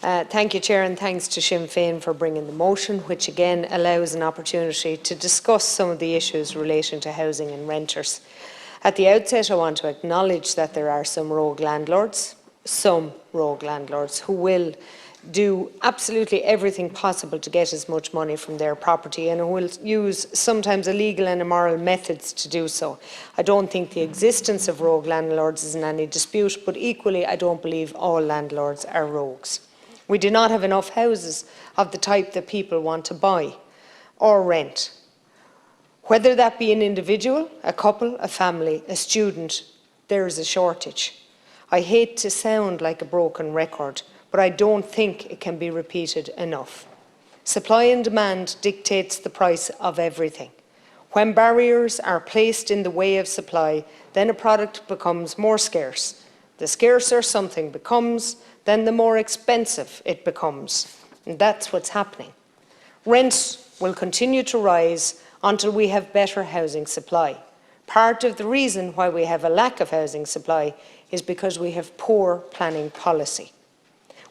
Thank you, Chair, and thanks to Sinn Féin for bringing the motion, which again allows an opportunity to discuss some of the issues relating to housing and renters. At the outset, I want to acknowledge that there are some rogue landlords who will do absolutely everything possible to get as much money from their property and who will use sometimes illegal and immoral methods to do so. I don't think the existence of rogue landlords is in any dispute, but equally I don't believe all landlords are rogues. We do not have enough houses of the type that people want to buy or rent. Whether that be an individual, a couple, a family, a student, there is a shortage. I hate to sound like a broken record, but I don't think it can be repeated enough. Supply and demand dictates the price of everything. When barriers are placed in the way of supply, then a product becomes more scarce. The scarcer something becomes, then the more expensive it becomes. And that's what's happening. Rents will continue to rise until we have better housing supply. Part of the reason why we have a lack of housing supply is because we have poor planning policy.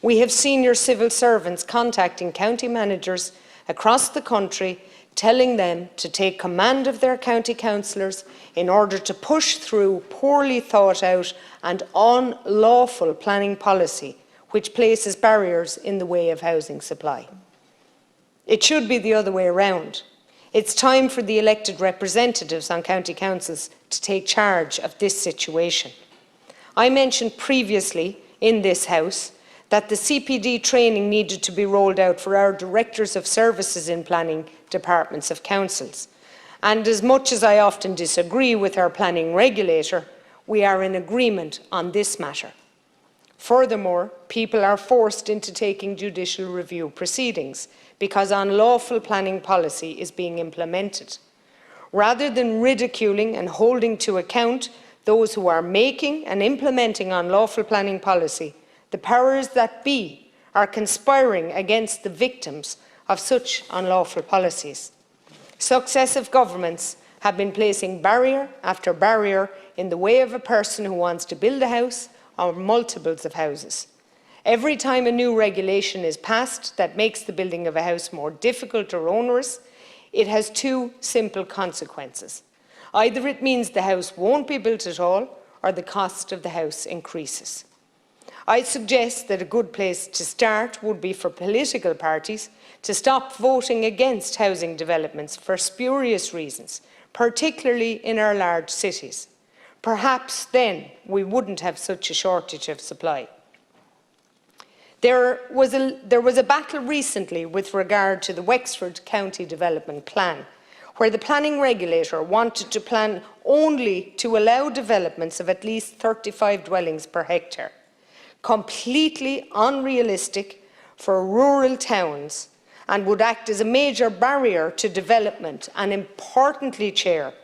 We have senior civil servants contacting county managers across the country, telling them to take command of their county councillors in order to push through poorly thought out and unlawful planning policy, which places barriers in the way of housing supply. It should be the other way around. It's time for the elected representatives on county councils to take charge of this situation. I mentioned previously in this House that the CPD training needed to be rolled out for our directors of services in planning departments of councils. And as much as I often disagree with our planning regulator, we are in agreement on this matter. Furthermore, people are forced into taking judicial review proceedings because unlawful planning policy is being implemented. Rather than ridiculing and holding to account those who are making and implementing unlawful planning policy, the powers that be are conspiring against the victims of such unlawful policies. Successive governments have been placing barrier after barrier in the way of a person who wants to build a house or multiples of houses. Every time a new regulation is passed that makes the building of a house more difficult or onerous, it has two simple consequences. Either it means the house won't be built at all, or the cost of the house increases. I suggest that a good place to start would be for political parties to stop voting against housing developments for spurious reasons, particularly in our large cities. Perhaps then we wouldn't have such a shortage of supply. There was a battle recently with regard to the Wexford County Development Plan, where the planning regulator wanted to plan only to allow developments of at least 35 dwellings per hectare. Completely unrealistic for rural towns and would act as a major barrier to development. And importantly, Chair,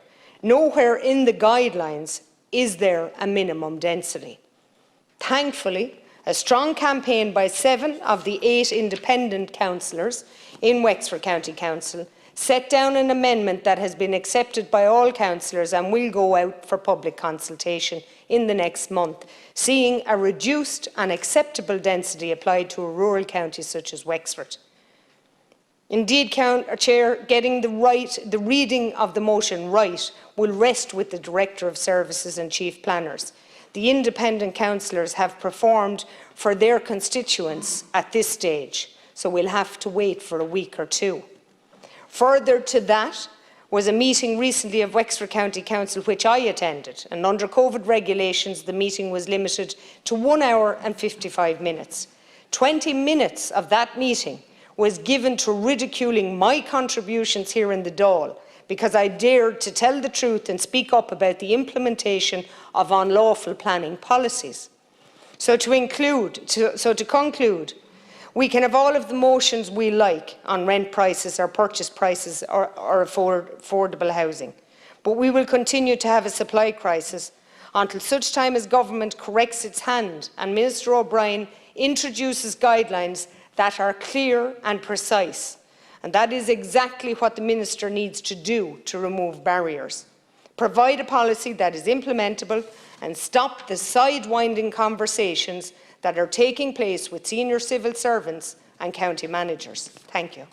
nowhere in the guidelines is there a minimum density. Thankfully, a strong campaign by 7 of the 8 independent councillors in Wexford County Council set down an amendment that has been accepted by all councillors and will go out for public consultation in the next month, seeing a reduced and acceptable density applied to a rural county such as Wexford. Indeed, Chair, getting the reading of the motion right will rest with the Director of Services and Chief Planners. The independent councillors have performed for their constituents at this stage, so we'll have to wait for a week or two. Further to that was a meeting recently of Wexford County Council which I attended, and under COVID regulations the meeting was limited to 1 hour and 55 minutes. 20 minutes of that meeting was given to ridiculing my contributions here in the Dáil because I dared to tell the truth and speak up about the implementation of unlawful planning policies. So to conclude, we can have all of the motions we like on rent prices or purchase prices or affordable housing, but we will continue to have a supply crisis until such time as government corrects its hand and Minister O'Brien introduces guidelines that are clear and precise. And that is exactly what the Minister needs to do to remove barriers. Provide a policy that is implementable and stop the sidewinding conversations that are taking place with senior civil servants and county managers. Thank you.